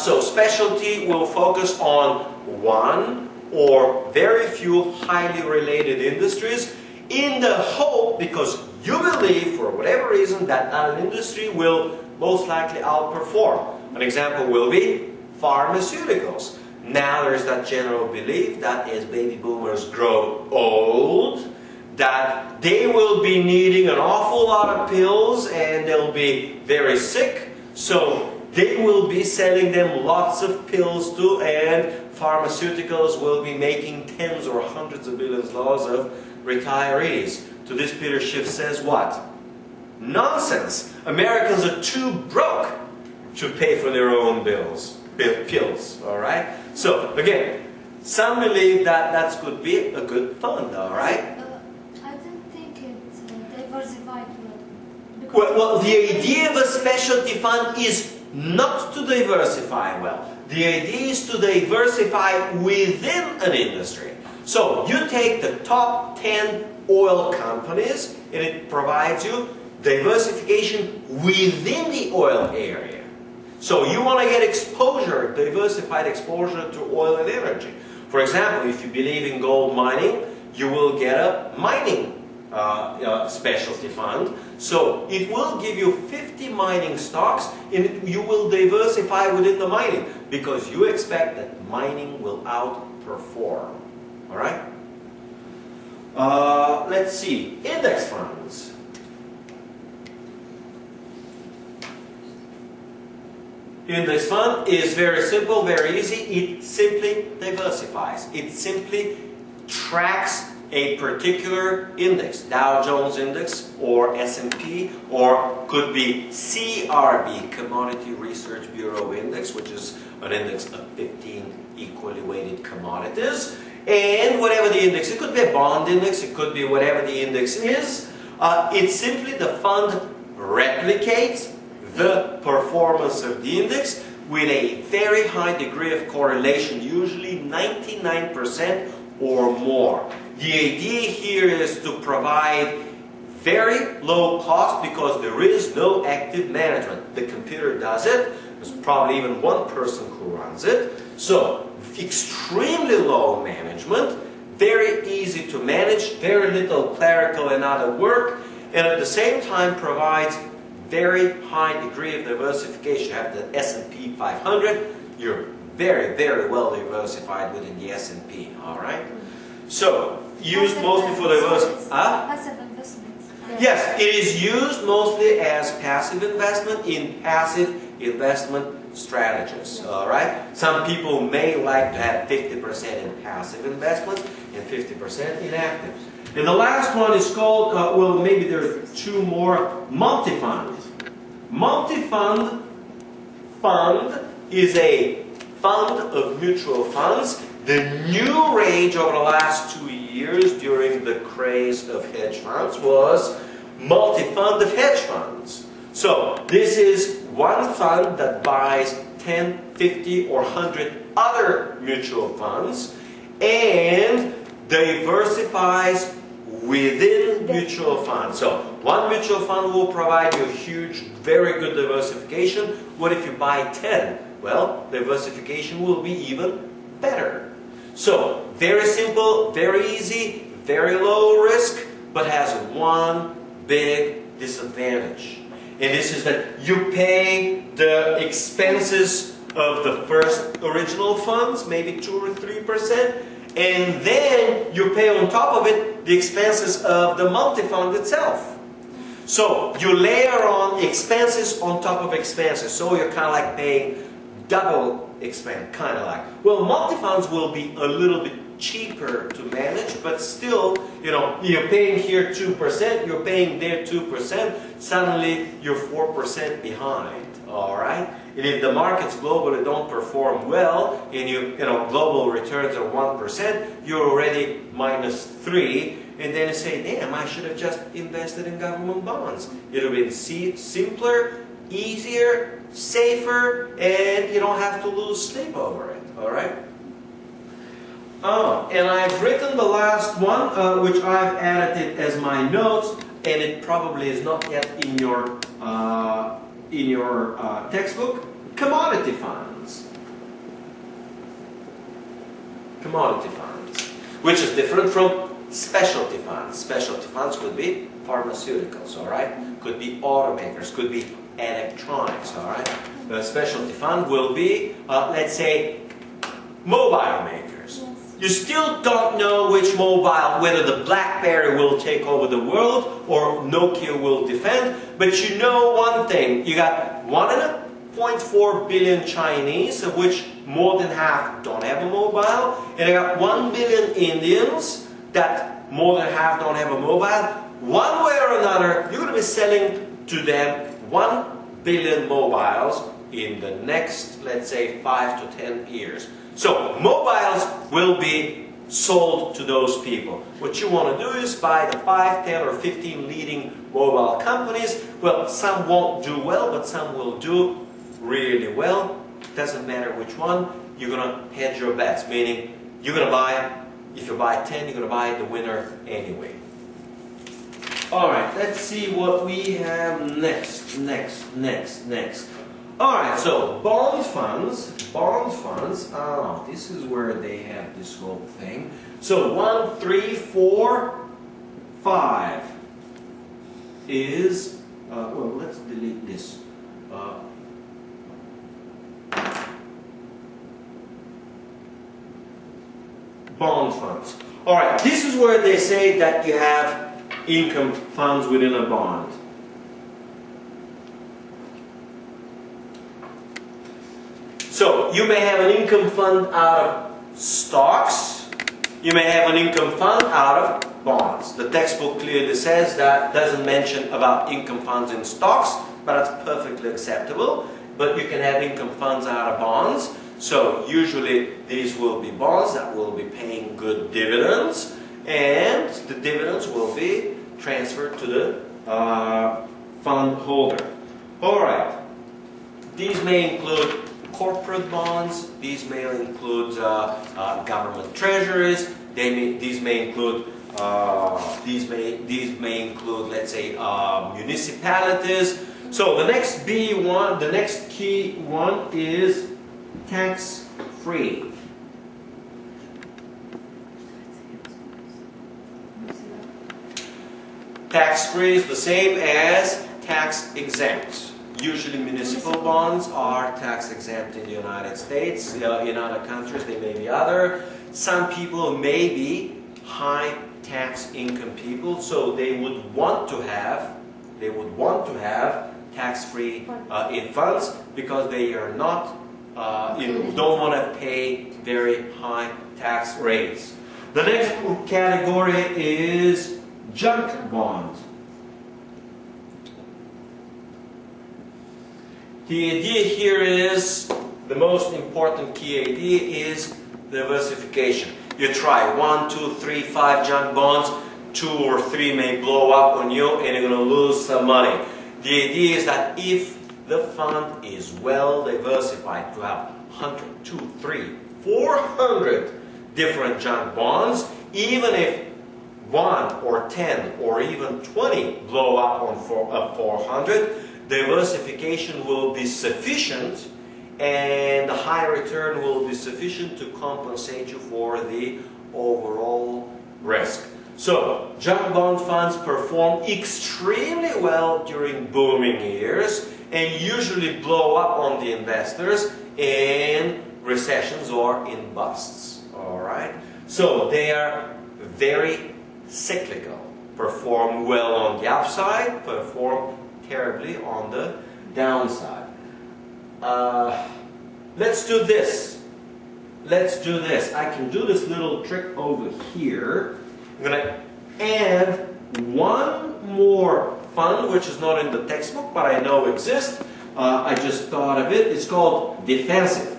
So specialty will focus on one or very few highly related industries in the hope, because you believe for whatever reason that an industry will most likely outperform. An example will be pharmaceuticals. Now there is that general belief that as baby boomers grow old, that they will be needing an awful lot of pills and they'll be very sick. So they will be selling them lots of pills too, and pharmaceuticals will be making tens or hundreds of billions of dollars of retirees. To this, Peter Schiff says what? Nonsense! Americans are too broke to pay for their own pills. Alright? So again, some believe that that could be a good fund, alright? Diversified. Well, the idea of a specialty fund is not to diversify well. The idea is to diversify within an industry. So you take the top 10 oil companies and it provides you diversification within the oil area. So you want to get exposure, diversified exposure to oil and energy. For example, if you believe in gold mining, you will get a mining specialty fund. So it will give you 50 mining stocks and you will diversify within the mining because you expect that mining will outperform. Alright? Let's see. Index funds. Index fund is very simple, very easy. It simply diversifies. It simply tracks a particular index, Dow Jones Index or S&P, or could be CRB, Commodity Research Bureau Index, which is an index of 15 equally weighted commodities. And whatever the index, it could be a bond index, it could be whatever the index is. It's simply the fund replicates the performance of the index with a very high degree of correlation, usually 99% or more. The idea here is to provide very low cost because there is no active management. The computer does it. There's probably even one person who runs it. So extremely low management, very easy to manage, very little clerical and other work, and at the same time provides very high degree of diversification. You have the S&P 500, you're very, very well diversified within the S&P, all right? So, used mostly for diversity. Passive investments. Yes, it is used mostly as passive investment in passive investment strategies. All right. Some people may like to have 50% in passive investments and 50% in active. And the last one is called, well, maybe there are two more, multifund. Multifund fund is a fund of mutual funds. The new rage over the last 2 years during the craze of hedge funds was multi-fund of hedge funds. So this is one fund that buys 10, 50 or 100 other mutual funds, and diversifies within mutual funds. So one mutual fund will provide you a huge, very good diversification. What if you buy 10? Well, diversification will be even better. So very simple, very easy, very low risk, but has one big disadvantage. And this is that you pay the expenses of the first original funds, maybe 2 or 3%, and then you pay on top of it the expenses of the multifund itself. So you layer on expenses on top of expenses, so you're kind of like paying double expense, kind of like. Well, multifunds will be a little bit cheaper to manage, but still, you know, you're paying here 2%, you're paying there 2%, suddenly you're 4% behind, all right? And if the markets globally don't perform well, and you know, global returns are 1%, you're already -3%, and then you say, damn, I should have just invested in government bonds. It would have been simpler, easier, safer, and you don't have to lose sleep over it, all right? And I've written the last one, which I've added it as my notes, and it probably is not yet in your textbook. Commodity funds. Commodity funds, which is different from specialty funds. Specialty funds could be pharmaceuticals, all right? Could be automakers, could be electronics, all right? A specialty fund will be, let's say, mobile makers. You still don't know which mobile, whether the BlackBerry will take over the world or Nokia will defend, but you know one thing, you got 1.4 billion Chinese, of which more than half don't have a mobile, and you got 1 billion Indians that more than half don't have a mobile. One way or another, you're going to be selling to them 1 billion mobiles in the next, let's say, 5 to 10 years. So mobiles will be sold to those people. What you want to do is buy the 5, 10 or 15 leading mobile companies. Well, some won't do well, but some will do really well. Doesn't matter which one. You're going to hedge your bets, meaning you're going to buy, if you buy 10, you're going to buy the winner anyway. Alright, let's see what we have next. Alright, so bond funds, this is where they have this whole thing. So 1, 3, 4, 5 is, well, let's delete this. Bond funds. Alright, this is where they say that you have income funds within a bond. So you may have an income fund out of stocks, you may have an income fund out of bonds. The textbook clearly says that, doesn't mention about income funds in stocks, but that's perfectly acceptable. But you can have income funds out of bonds. So usually these will be bonds that will be paying good dividends, and the dividends will be transferred to the fund holder. Alright, these may include corporate bonds, these may include government treasuries, these may include let's say municipalities. So the next B1, the next key one is tax-free. Tax-free is the same as tax-exempt. Usually municipal bonds are tax-exempt in the United States. In other countries they may be other. Some people may be high tax income people, so they would want to have tax-free in funds because they are not don't want to pay very high tax rates. The next category is junk bonds. The idea here is, the most important key idea is diversification. You try 1, 2, 3, 5 junk bonds, 2 or 3 may blow up on you and you're going to lose some money. The idea is that if the fund is well diversified, to have 100, 2, 3, 400 different junk bonds, even if 1 or 10 or even 20 blow up on 400, diversification will be sufficient, and the high return will be sufficient to compensate you for the overall risk. So, junk bond funds perform extremely well during booming years and usually blow up on the investors in recessions or in busts. Alright? So, they are very cyclical. Perform well on the upside, perform terribly on the downside. Let's do this. Let's do this. I can do this little trick over here. I'm going to add one more fund, which is not in the textbook, but I know exists. I just thought of it. It's called defensive.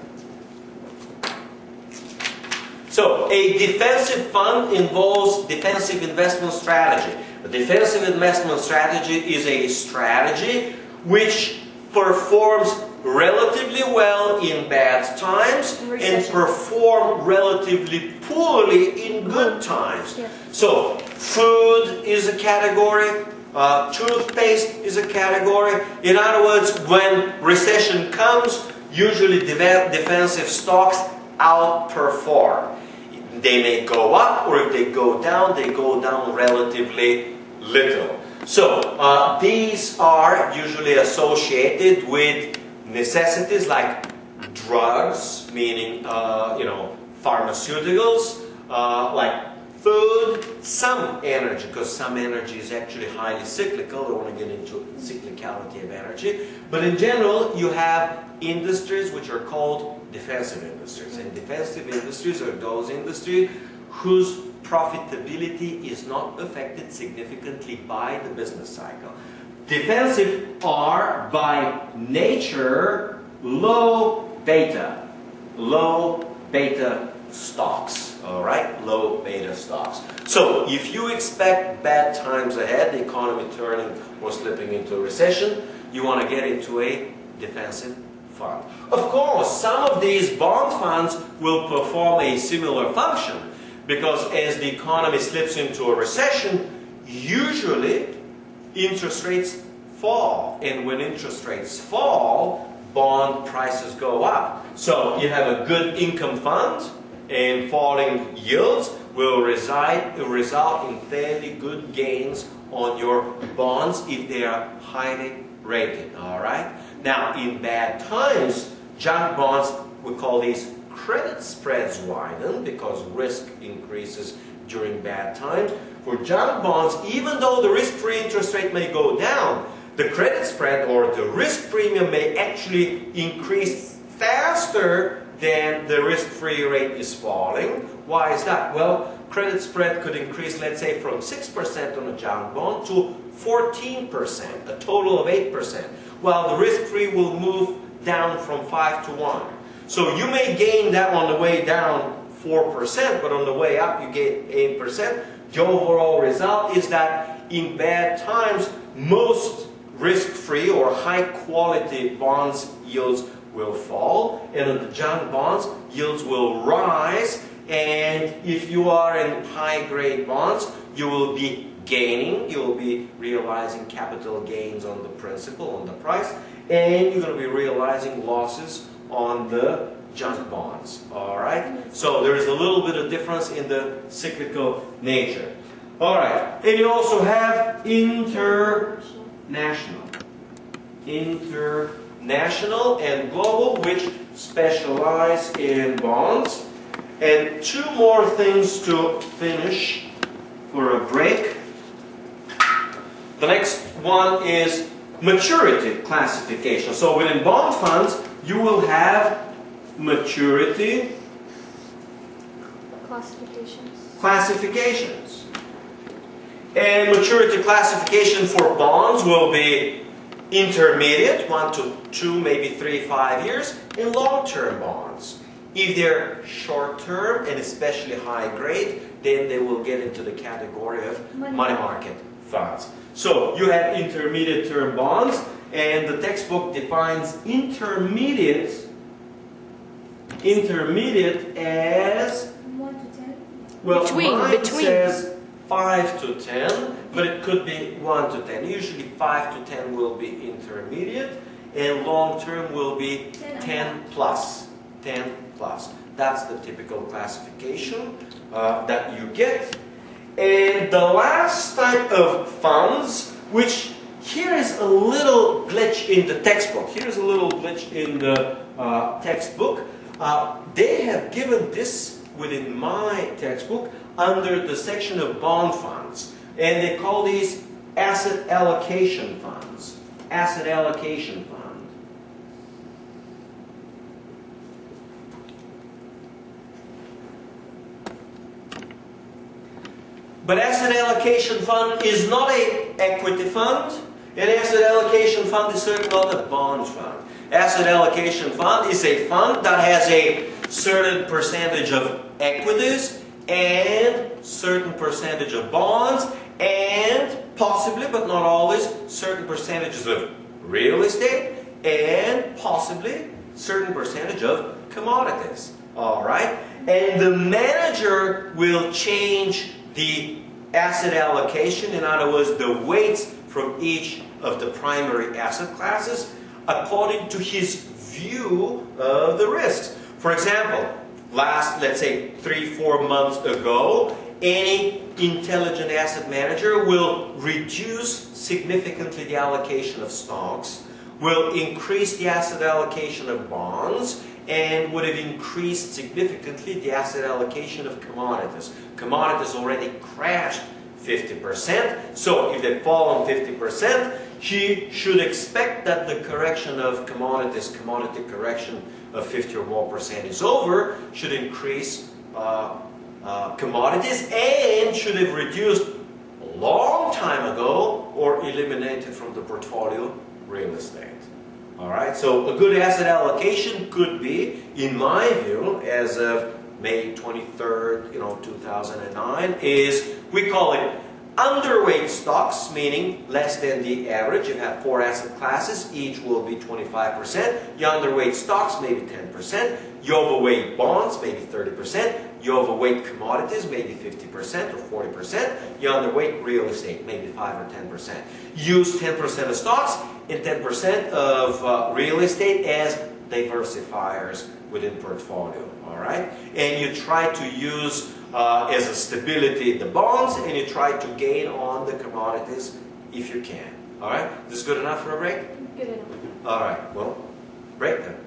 So, a defensive fund involves defensive investment strategy. A defensive investment strategy is a strategy which performs relatively well in bad times and perform relatively poorly in good times. Yeah. So, food is a category, toothpaste is a category. In other words, when recession comes, usually defensive stocks outperform. They may go up, or if they go down relatively little. So, these are usually associated with necessities like drugs, meaning, pharmaceuticals, like food, some energy, because some energy is actually highly cyclical. I don't want to get into cyclicality of energy. But in general, you have industries which are called defensive industries. And defensive industries are those industries whose profitability is not affected significantly by the business cycle. Defensive are, by nature, low beta stocks. Alright? Low beta stocks. So, if you expect bad times ahead, the economy turning or slipping into a recession, you want to get into a defensive fund. Of course, some of these bond funds will perform a similar function, because as the economy slips into a recession, usually interest rates fall. And when interest rates fall, bond prices go up. So you have a good income fund, and falling yields will result in fairly good gains on your bonds if they are highly rated. Alright? Now, in bad times, junk bonds, we call these credit spreads widen because risk increases during bad times. For junk bonds, even though the risk-free interest rate may go down, the credit spread or the risk premium may actually increase faster than the risk-free rate is falling. Why is that? Well, credit spread could increase, let's say, from 6% on a junk bond to 14%, a total of 8%, while the risk-free will move down from 5 to 1. So you may gain that on the way down 4%, but on the way up you gain 8%. The overall result is that in bad times, most risk-free or high-quality bonds yields will fall, and on the junk bonds, yields will rise, and if you are in high-grade bonds, you will be gaining, you will be realizing capital gains on the principal, on the price, and you're going to be realizing losses on the junk bonds. Alright? So there is a little bit of difference in the cyclical nature. Alright, and you also have international and global, which specialize in bonds. And two more things to finish for a break. The next one is maturity classification. So within bond funds, you will have maturity classifications. And maturity classification for bonds will be intermediate, 1 to 2, maybe 3, 5 years, and long-term bonds. If they're short-term and especially high-grade, then they will get into the category of money market funds. So you have intermediate-term bonds, and the textbook defines intermediate as 1 to 10. Well, mine Between. says 5 to 10, but it could be 1 to 10. Usually 5 to 10 will be intermediate, and long term will be 10 plus. 10 plus. That's the typical classification that you get. And the last type of funds, which here is a little glitch in the textbook. Here's a little glitch in the textbook. They have given this within my textbook under the section of bond funds. And they call these asset allocation funds. Asset allocation fund. But asset allocation fund is not an equity fund. An asset allocation fund is certainly not a bond fund. Asset allocation fund is a fund that has a certain percentage of equities and certain percentage of bonds and possibly, but not always, certain percentages of real estate and possibly certain percentage of commodities. All right? And the manager will change the asset allocation, in other words, the weights from each of the primary asset classes according to his view of the risks. For example, let's say 3-4 months ago, any intelligent asset manager will reduce significantly the allocation of stocks, will increase the asset allocation of bonds, and would have increased significantly the asset allocation of commodities. Commodities already crashed 50%, so if they fall on 50%, he should expect that the correction of commodities, commodity correction of 50 or more percent is over, should increase commodities, and should have reduced a long time ago or eliminated from the portfolio real estate. All right, so a good asset allocation could be, in my view, as of May 23rd, 2009, is, we call it underweight stocks, meaning less than the average. You have 4 asset classes, each will be 25%. Your underweight stocks, maybe 10%. Your overweight bonds, maybe 30%. Your overweight commodities, maybe 50% or 40%. Your underweight real estate, maybe 5 or 10%. Use 10% of stocks and 10% of real estate as diversifiers within portfolio. All right? And you try to use as a stability the bonds, and you try to gain on the commodities if you can. All right? This is good enough for a break? Good enough. All right. Well, break then.